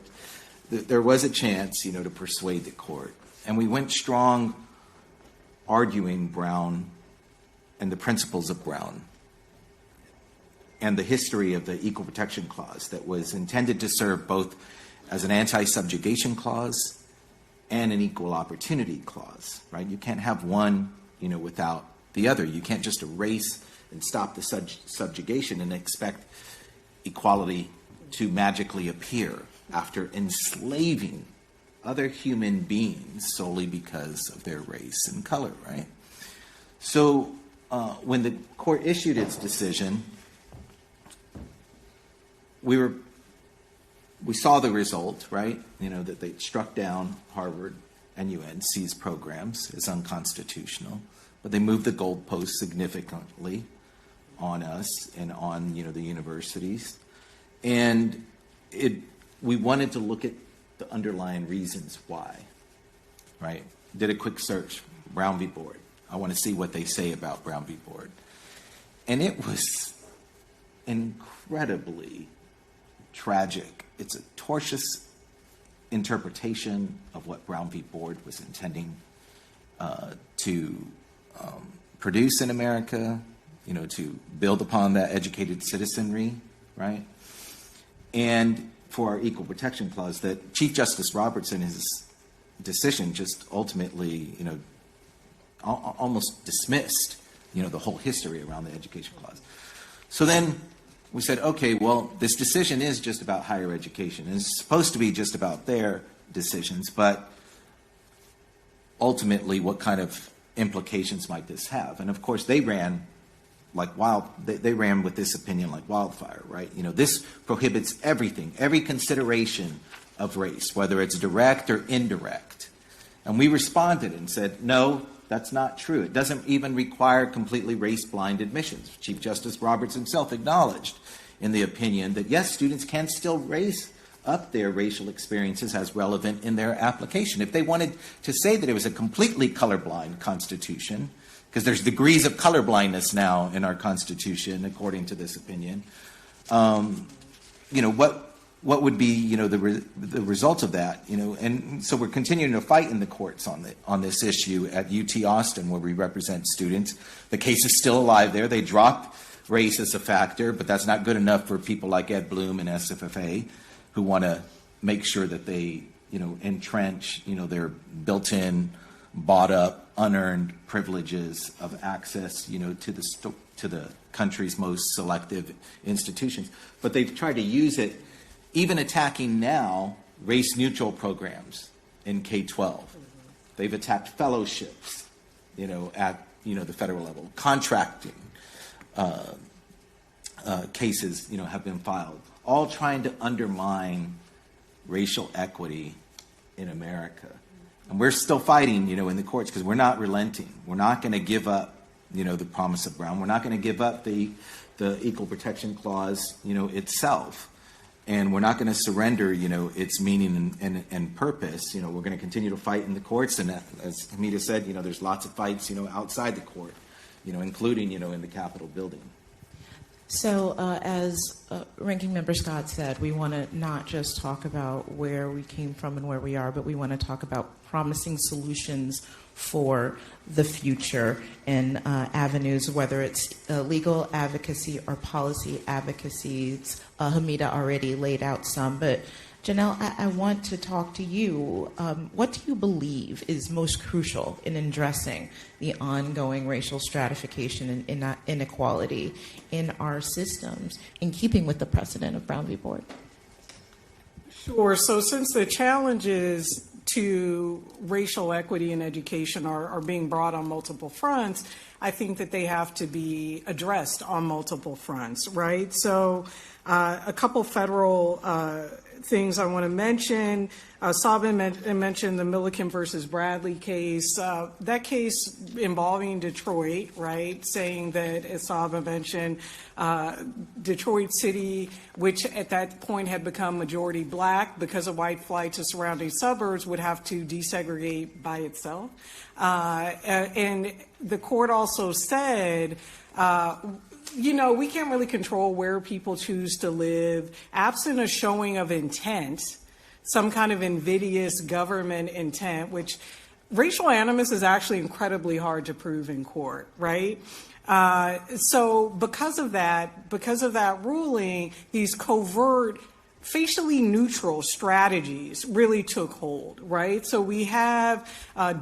there was a chance, to persuade the court. And we went strong arguing Brown and the principles of Brown. and the history of the Equal Protection Clause that was intended to serve both as an anti-subjugation clause and an equal opportunity clause, right? You can't have one, without the other. You can't just erase and stop the subjugation and expect equality to magically appear after enslaving other human beings solely because of their race and color, right? So when the court issued its decision, we saw the result, right? That they struck down Harvard and UNC's programs as unconstitutional, but they moved the goalposts significantly on us and on, the universities. And we wanted to look at the underlying reasons why, right? Did a quick search, Brown v. Board. I want to see what they say about Brown v. Board. And it was incredibly tragic. It's a tortious interpretation of what Brown v. Board was intending to produce in America, to build upon that educated citizenry, right? And for our Equal Protection Clause, that Chief Justice Roberts in his decision just ultimately, almost dismissed, the whole history around the Education Clause. So then we said, okay, well, this decision is just about higher education. And it's supposed to be just about their decisions, but ultimately, what kind of implications might this have? And of course, they ran they ran with this opinion like wildfire, right? This prohibits everything, every consideration of race, whether it's direct or indirect. And we responded and said, no, that's not true. It doesn't even require completely race-blind admissions. Chief Justice Roberts himself acknowledged in the opinion that, yes, students can still raise up their racial experiences as relevant in their application. If they wanted to say that it was a completely colorblind Constitution, because there's degrees of colorblindness now in our Constitution, according to this opinion, what would be, the result of that, and so we're continuing to fight in the courts on this issue at UT Austin, where we represent students. The case is still alive there. They dropped race as a factor, but that's not good enough for people like Ed Bloom and SFFA, who want to make sure that they, entrench, their built-in, bought-up, unearned privileges of access, to the country's most selective institutions. But they've tried to use it, even attacking now race-neutral programs in K-12. They've attacked fellowships, at the federal level. Contracting cases, have been filed, all trying to undermine racial equity in America. And we're still fighting, in the courts, because we're not relenting. We're not going to give up, the promise of Brown. We're not going to give up the Equal Protection Clause, itself. And we're not going to surrender, its meaning and purpose. We're going to continue to fight in the courts. And as Hamida said, there's lots of fights, outside the court, including, in the Capitol building. So as Ranking Member Scott said, we want to not just talk about where we came from and where we are, but we want to talk about promising solutions for the future and avenues, whether it's legal advocacy or policy advocacies. Hamida already laid out some, but Janelle, I want to talk to you. What do you believe is most crucial in addressing the ongoing racial stratification and inequality in our systems, in keeping with the precedent of Brown v. Board? Sure. So since the challenges to racial equity in education are being brought on multiple fronts, I think that they have to be addressed on multiple fronts, right? So a couple federal things I want to mention. Sabin mentioned the Milliken versus Bradley case. That case involving Detroit, right, saying that, as Sabin mentioned, Detroit City, which at that point had become majority black because of white flight to surrounding suburbs, would have to desegregate by itself. And the court also said, we can't really control where people choose to live. Absent a showing of intent, some kind of invidious government intent, which racial animus is actually incredibly hard to prove in court, right? So because of that ruling, these covert, facially neutral strategies really took hold, right? So we have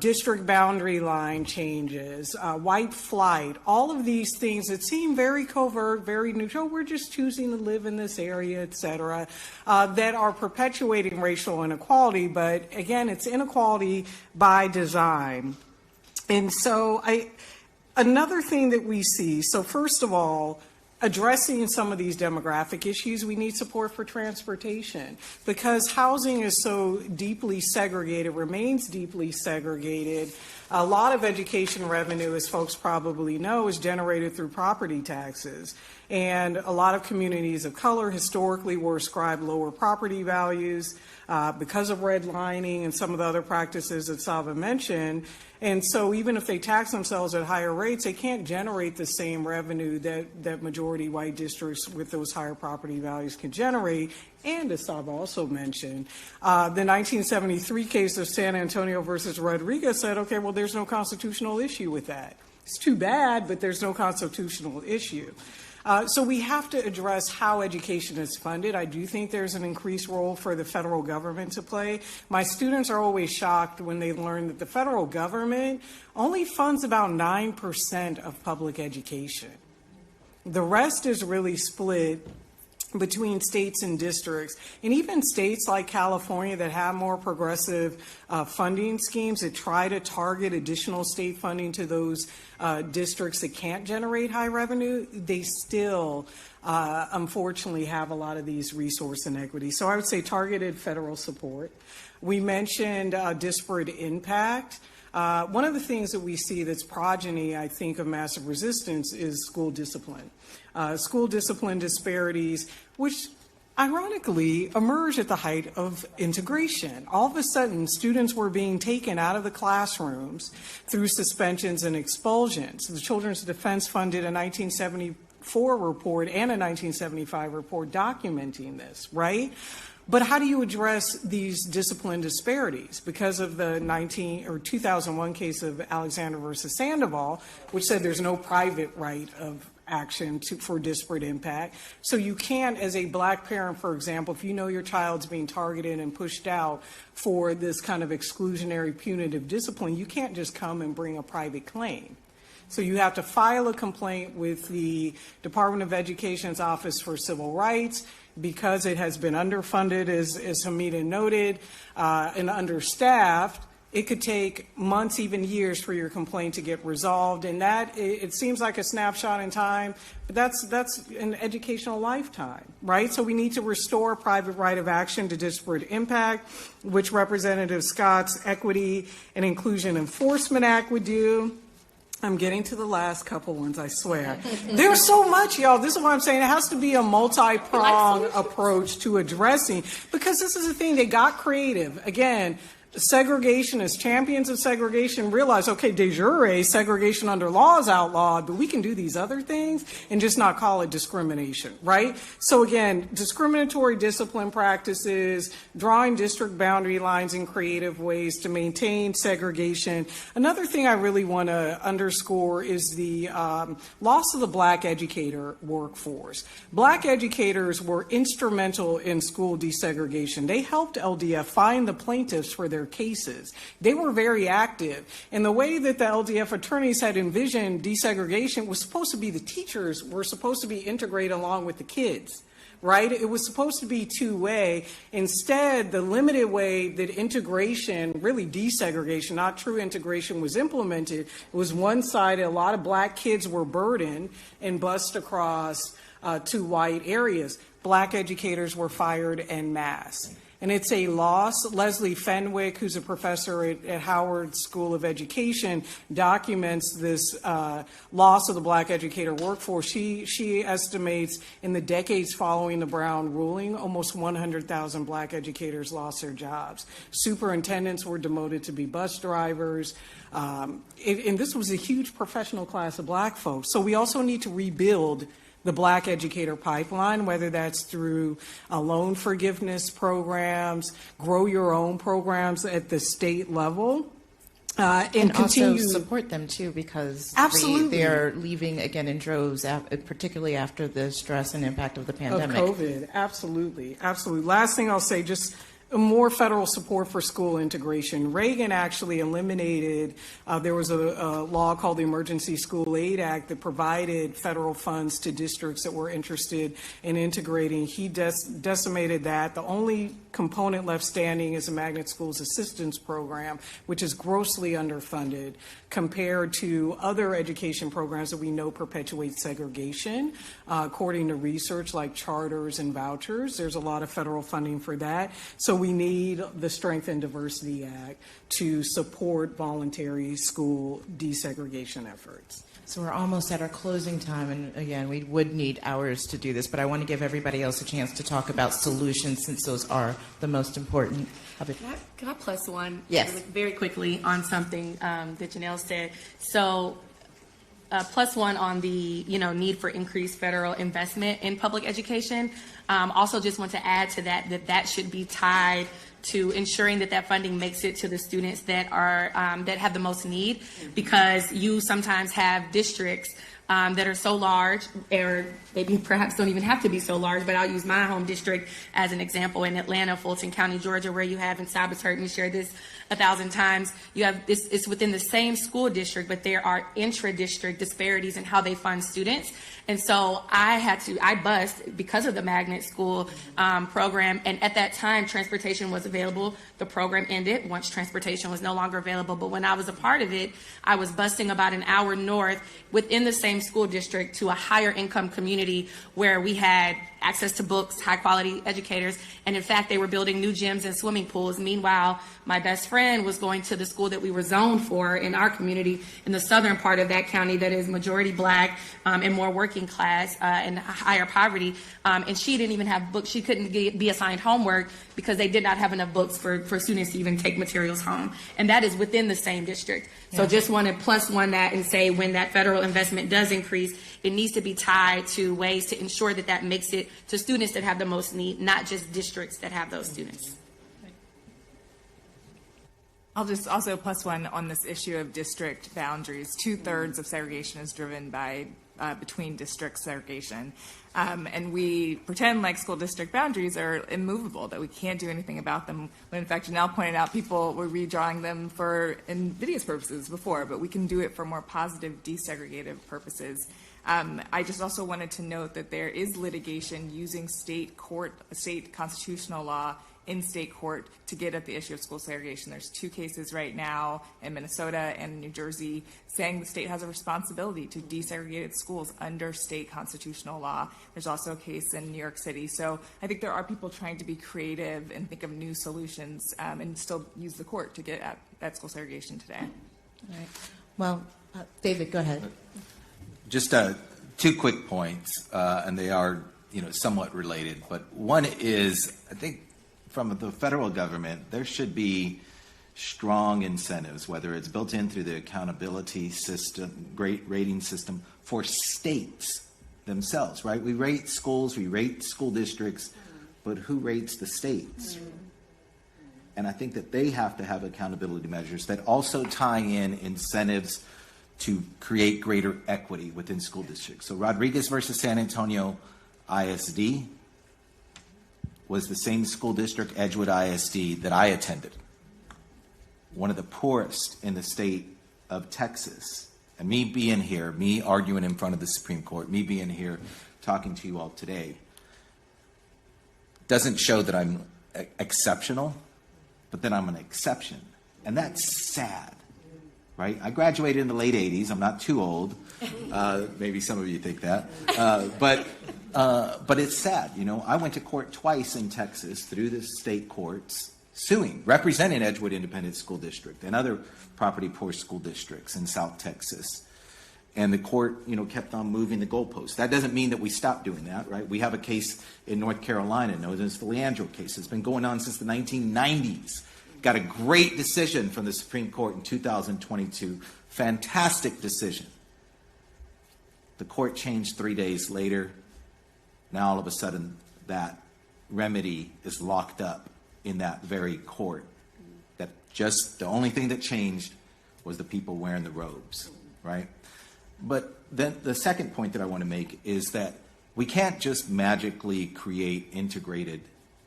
district boundary line changes, white flight, all of these things that seem very covert, very neutral. We're just choosing to live in this area, et cetera, that are perpetuating racial inequality. But again, it's inequality by design. And so another thing that we see, so first of all, addressing some of these demographic issues, we need support for transportation because housing is so deeply segregated, remains deeply segregated. A lot of education revenue, as folks probably know, is generated through property taxes. And a lot of communities of color historically were ascribed lower property values because of redlining and some of the other practices that Sava mentioned. And so even if they tax themselves at higher rates, they can't generate the same revenue that majority white districts with those higher property values can generate. And as Sava also mentioned, the 1973 case of San Antonio versus Rodriguez said, okay, well, there's no constitutional issue with that. It's too bad, but there's no constitutional issue. So we have to address how education is funded. I do think there's an increased role for the federal government to play. My students are always shocked when they learn that the federal government only funds about 9% of public education. The rest is really split between states and districts, and even states like California that have more progressive funding schemes that try to target additional state funding to those districts that can't generate high revenue, they still unfortunately have a lot of these resource inequities. So I would say targeted federal support. We mentioned disparate impact. One of the things that we see that's progeny, I think, of massive resistance is school discipline. School discipline disparities, which ironically emerged at the height of integration. All of a sudden, students were being taken out of the classrooms through suspensions and expulsions. The Children's Defense Fund did a 1974 report and a 1975 report documenting this, right? But how do you address these discipline disparities? Because of the 2001 case of Alexander versus Sandoval, which said there's no private right of action for disparate impact. So you can't, as a black parent, for example, if you know your child's being targeted and pushed out for this kind of exclusionary punitive discipline, you can't just come and bring a private claim. So you have to file a complaint with the Department of Education's Office for Civil Rights. Because it has been underfunded, as Hamida noted, and understaffed, it could take months, even years, for your complaint to get resolved. And that, it seems like a snapshot in time, but that's an educational lifetime, right? So we need to restore private right of action to disparate impact, which Representative Scott's Equity and Inclusion Enforcement Act would do. I'm getting to the last couple ones, I swear. There's so much, y'all. This is what I'm saying. It has to be a multi-pronged approach to addressing, because this is the thing, they got creative. Again, segregationists, champions of segregation realize, okay, de jure, segregation under law is outlawed, but we can do these other things and just not call it discrimination, right? So again, discriminatory discipline practices, drawing district boundary lines in creative ways to maintain segregation. Another thing I really want to underscore is the loss of the black educator workforce. Black educators were instrumental in school desegregation. They helped LDF find the plaintiffs for their cases. They were very active. And the way that the LDF attorneys had envisioned desegregation was supposed to be the teachers were supposed to be integrated along with the kids, right? It was supposed to be two-way. Instead, the limited way that integration, really desegregation, not true integration, was implemented, it was one-sided. A lot of black kids were burdened and bused across to white areas. Black educators were fired en masse. And it's a loss. Leslie Fenwick, who's a professor at Howard School of Education, documents this loss of the black educator workforce. She estimates in the decades following the Brown ruling, almost 100,000 black educators lost their jobs. Superintendents were demoted to be bus drivers. And this was a huge professional class of black folks. So we also need to rebuild the black educator pipeline, whether that's through loan forgiveness programs, grow your own programs at the state level. and also continue support them too, because Absolutely. they're leaving again in droves, particularly after the stress and impact of the pandemic. Of COVID. Absolutely. Absolutely. Last thing I'll say, just more federal support for school integration. Reagan actually eliminated, there was a law called the Emergency School Aid Act that provided federal funds to districts that were interested in integrating. He decimated that. The only component left standing is the Magnet Schools Assistance Program, which is grossly underfunded compared to other education programs that we know perpetuate segregation. According to research like charters and vouchers, there's a lot of federal funding for that. So we need the Strength and Diversity Act to support voluntary school desegregation efforts. So we're almost at our closing time, and again, we would need hours to do this, but I want to give everybody else a chance to talk about solutions, since those are the most important. Can I plus one? Yes. Very quickly on something that Janelle said. So plus one on the need for increased federal investment in public education. Also just want to add to that should be tied to ensuring that funding makes it to the students that are that have the most need, because you sometimes have districts that are so large, or maybe perhaps don't even have to be so large, but I'll use my home district as an example in Atlanta, Fulton County, Georgia, where you have, and Saba's heard me share this 1,000 times, you have this, it's within the same school district, but there are intra-district disparities in how they fund students. And so I bused because of the magnet school program. And at that time, transportation was available. The program ended once transportation was no longer available. But when I was a part of it, I was busing about an hour north within the same school district to a higher income community where we had access to books, high quality educators. And in fact, they were building new gyms and swimming pools. Meanwhile, my best friend was going to the school that we were zoned for in our community in the southern part of that county that is majority Black and more working class and higher poverty. And she didn't even have books. She couldn't be assigned homework because they did not have enough books for students to even take materials home. And that is within the same district. So just want to plus one that and say when that federal investment does increase, it needs to be tied to ways to ensure that makes it to students that have the most need, not just districts that have those students. I'll just also plus one on this issue of district boundaries. 2/3 of segregation is driven by between district segregation. And we pretend like school district boundaries are immovable, that we can't do anything about them, when in fact Janelle pointed out people were redrawing them for invidious purposes before, but we can do it for more positive desegregative purposes. I just also wanted to note that there is litigation using state constitutional law in state court to get at the issue of school segregation. There's 2 cases right now in Minnesota and New Jersey saying the state has a responsibility to desegregate its schools under state constitutional law. There's also a case in New York City. So I think there are people trying to be creative and think of new solutions and still use the court to get at school segregation today. All right. Well, David, go ahead. Just 2 quick points, and they are, somewhat related. But one is, I think, from the federal government, there should be strong incentives, whether it's built in through the accountability system, great rating system, for states themselves, right? We rate schools, we rate school districts, but who rates the states? And I think that they have to have accountability measures that also tie in incentives to create greater equity within school districts. So Rodriguez versus San Antonio ISD was the same school district, Edgewood ISD, that I attended. One of the poorest in the state of Texas. And me being here, me arguing in front of the Supreme Court, me being here talking to you all today, doesn't show that I'm exceptional, but that I'm an exception. And that's sad, right? I graduated in the late 80s. I'm not too old. Maybe some of you think that. But it's sad, I went to court twice in Texas through the state courts, representing Edgewood Independent School District and other property poor school districts in South Texas. And the court, kept on moving the goalposts. That doesn't mean that we stopped doing that, right? We have a case in North Carolina known as the Leandro case. It's been going on since the 1990s. Got a great decision from the Supreme Court in 2022. Fantastic decision. The court changed 3 days later. Now, all of a sudden, that remedy is locked up in that very court. That just the only thing that changed was the people wearing the robes, right? But then the second point that I want to make is that we can't just magically create integrated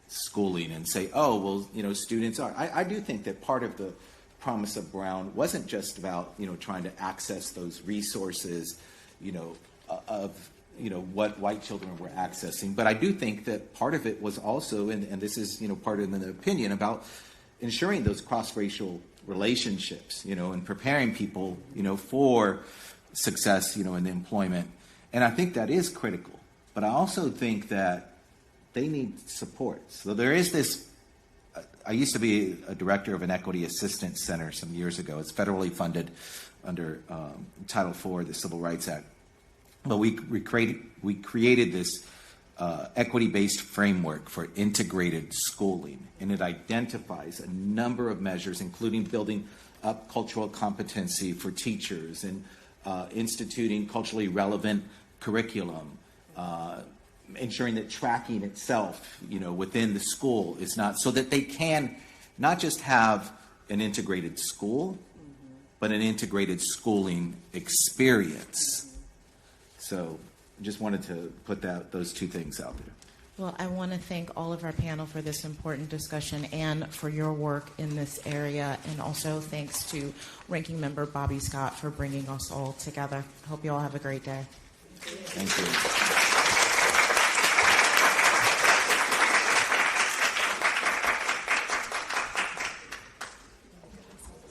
schooling and say, oh, well, you know, students are. I do think that part of the promise of Brown wasn't just about, you know, trying to access those resources, you know, of, you know, what white children were accessing. But I do think that part of it was also, and this is, you know, part of the opinion, about ensuring those cross-racial relationships, you know, and preparing people, you know, for success, you know, in employment. And I think that is critical. But I also think that they need support. So there is this, I used to be a director of an equity assistance center some years ago. It's federally funded under Title IV of the Civil Rights Act. But we created this equity-based framework for integrated schooling, and it identifies a number of measures, including building up cultural competency for teachers and instituting culturally relevant curriculum, ensuring that tracking itself, you know, within the school is not, so that they can not just have an integrated school, but an integrated schooling experience. So I just wanted to put those two things out there. Well, I want to thank all of our panel for this important discussion and for your work in this area, and also thanks to Ranking Member Bobby Scott for bringing us all together. Hope you all have a great day. Thank you.